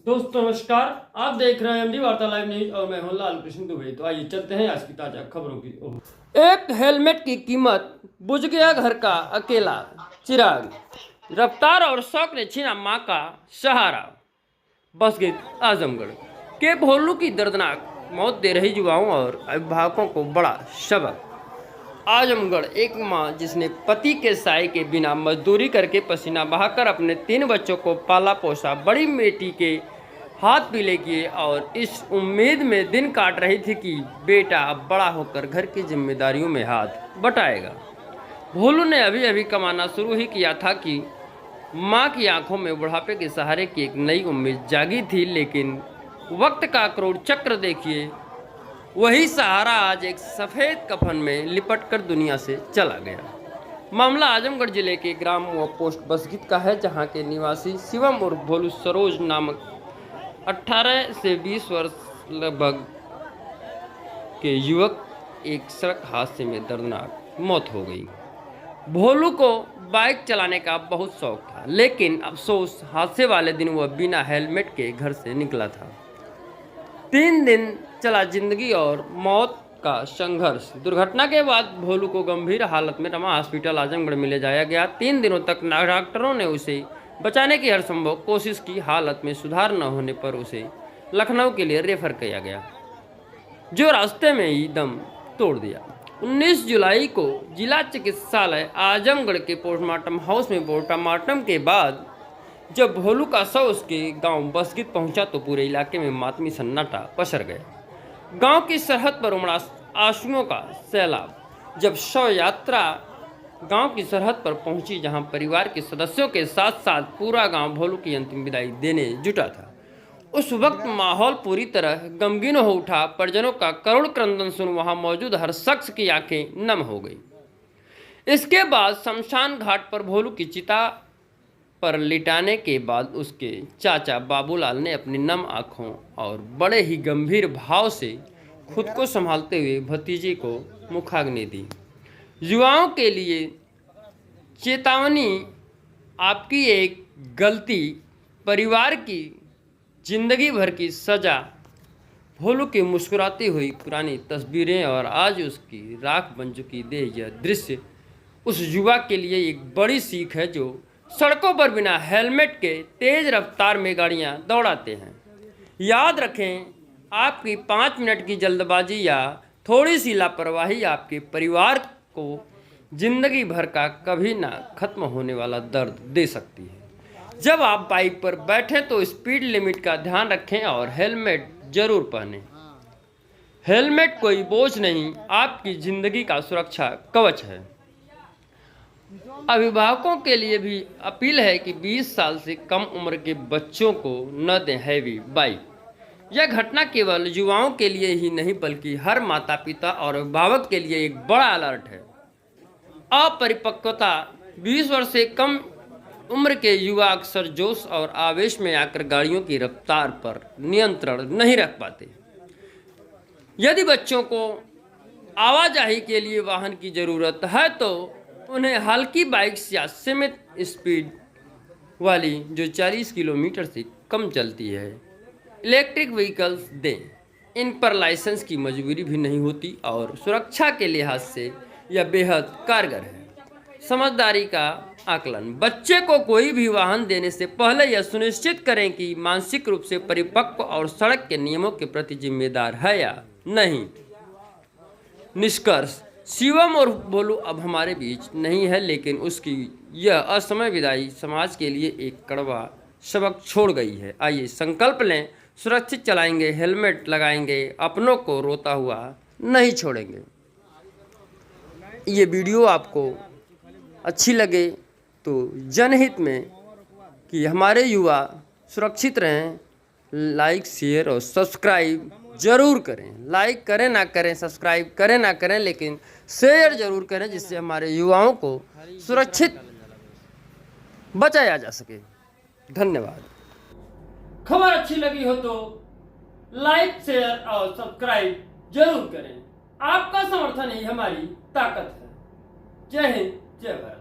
दोस्तों नमस्कार, आप देख रहे हैं एमडी वार्ता लाइव न्यूज और मैं हूं लाल कृष्ण दुबे। तो आइए चलते हैं आज की ताजा खबरों की ओर। एक हेलमेट की कीमत, बुझ गया घर का अकेला चिराग, रफ्तार और शौक ने छीना मां का सहारा। बसगीत आजमगढ़ के भोलू की दर्दनाक मौत दे रही युवाओं और अभिभावकों को बड़ा सबक। आजमगढ़ एक मां जिसने पति के साय के बिना मजदूरी करके पसीना बहाकर अपने 3 बच्चों को पाला पोसा, बड़ी बेटी के हाथ पीले किए और इस उम्मीद में दिन काट रही थी कि बेटा अब बड़ा होकर घर की जिम्मेदारियों में हाथ बटाएगा। भोलू ने अभी अभी कमाना शुरू ही किया था कि मां की आंखों में बुढ़ापे के सहारे की एक नई उम्मीद जागी थी। लेकिन वक्त का क्रूर चक्र देखिए, वही सहारा आज एक सफ़ेद कफन में लिपटकर दुनिया से चला गया। मामला आजमगढ़ जिले के ग्राम पोस्ट बसगीत का है, जहां के निवासी शिवम और भोलू सरोज नामक 18 से 20 वर्ष लगभग के युवक एक सड़क हादसे में दर्दनाक मौत हो गई। भोलू को बाइक चलाने का बहुत शौक था, लेकिन अफसोस हादसे वाले दिन वह बिना हेलमेट के घर से निकला था। 3 दिन चला जिंदगी और मौत का संघर्ष। दुर्घटना के बाद भोलू को गंभीर हालत में रमा हॉस्पिटल आजमगढ़ में ले जाया गया। 3 दिनों तक डॉक्टरों ने उसे बचाने की हर संभव कोशिश की। हालत में सुधार न होने पर उसे लखनऊ के लिए रेफर किया गया, जो रास्ते में ही दम तोड़ दिया। 19 जुलाई को जिला चिकित्सालय आजमगढ़ के पोस्टमार्टम हाउस में पोस्टमार्टम के बाद जब भोलू का शव उसके गांव बसगीत पहुंचा तो पूरे इलाके में मातमी सन्नाटा पसर गया। गांव की सरहद पर उमड़ा आंसुओं का सैलाब। जब शव यात्रा गांव की सरहद पर पहुंची, जहां परिवार के सदस्यों के साथ साथ पूरा गांव भोलू की अंतिम विदाई देने जुटा था, उस वक्त माहौल पूरी तरह गमगीन हो उठा। परिजनों का करुण क्रंदन सुन वहां मौजूद हर शख्स की आंखें नम हो गई। इसके बाद शमशान घाट पर भोलू की चिता पर लिटाने के बाद उसके चाचा बाबूलाल ने अपनी नम आँखों और बड़े ही गंभीर भाव से खुद को संभालते हुए भतीजे को मुखाग्नि दी। युवाओं के लिए चेतावनी, आपकी एक गलती परिवार की जिंदगी भर की सजा। भोलू की मुस्कुराती हुई पुरानी तस्वीरें और आज उसकी राख बन चुकी देह, यह दृश्य उस युवा के लिए एक बड़ी सीख है जो सड़कों पर बिना हेलमेट के तेज रफ्तार में गाड़ियां दौड़ाते हैं। याद रखें, आपकी 5 मिनट की जल्दबाजी या थोड़ी सी लापरवाही आपके परिवार को जिंदगी भर का कभी ना खत्म होने वाला दर्द दे सकती है। जब आप बाइक पर बैठें तो स्पीड लिमिट का ध्यान रखें और हेलमेट जरूर पहनें। हेलमेट कोई बोझ नहीं, आपकी जिंदगी का सुरक्षा कवच है। अभिभावकों के लिए भी अपील है कि 20 साल से कम उम्र के बच्चों को न दें हैवी बाइक। यह घटना केवल युवाओं के लिए ही नहीं बल्कि हर माता पिता और अभिभावक के लिए एक बड़ा अलर्ट है। अपरिपक्वता, 20 वर्ष से कम उम्र के युवा अक्सर जोश और आवेश में आकर गाड़ियों की रफ्तार पर नियंत्रण नहीं रख पाते। यदि बच्चों को आवाजाही के लिए वाहन की जरूरत है तो उन्हें हल्की बाइक्स या सीमित स्पीड वाली जो 40 किलोमीटर से कम चलती है इलेक्ट्रिक व्हीकल्स दें। इन पर लाइसेंस की मजबूरी भी नहीं होती और सुरक्षा के लिहाज से यह बेहद कारगर है। समझदारी का आकलन, बच्चे को कोई भी वाहन देने से पहले यह सुनिश्चित करें कि मानसिक रूप से परिपक्व और सड़क के नियमों के प्रति जिम्मेदार है या नहीं। निष्कर्ष, शिवम और भोलू अब हमारे बीच नहीं है, लेकिन उसकी यह असमय विदाई समाज के लिए एक कड़वा सबक छोड़ गई है। आइए संकल्प लें, सुरक्षित चलाएंगे, हेलमेट लगाएंगे, अपनों को रोता हुआ नहीं छोड़ेंगे। ये वीडियो आपको अच्छी लगे तो जनहित में कि हमारे युवा सुरक्षित रहें, लाइक शेयर और सब्सक्राइब जरूर करें। लाइक करें ना करें, सब्सक्राइब करें ना करें, लेकिन शेयर जरूर करें, जिससे हमारे युवाओं को सुरक्षित बचाया जा सके। धन्यवाद। खबर अच्छी लगी हो तो लाइक शेयर और सब्सक्राइब जरूर करें। आपका समर्थन ही हमारी ताकत है। जय हिंद, जय भारत।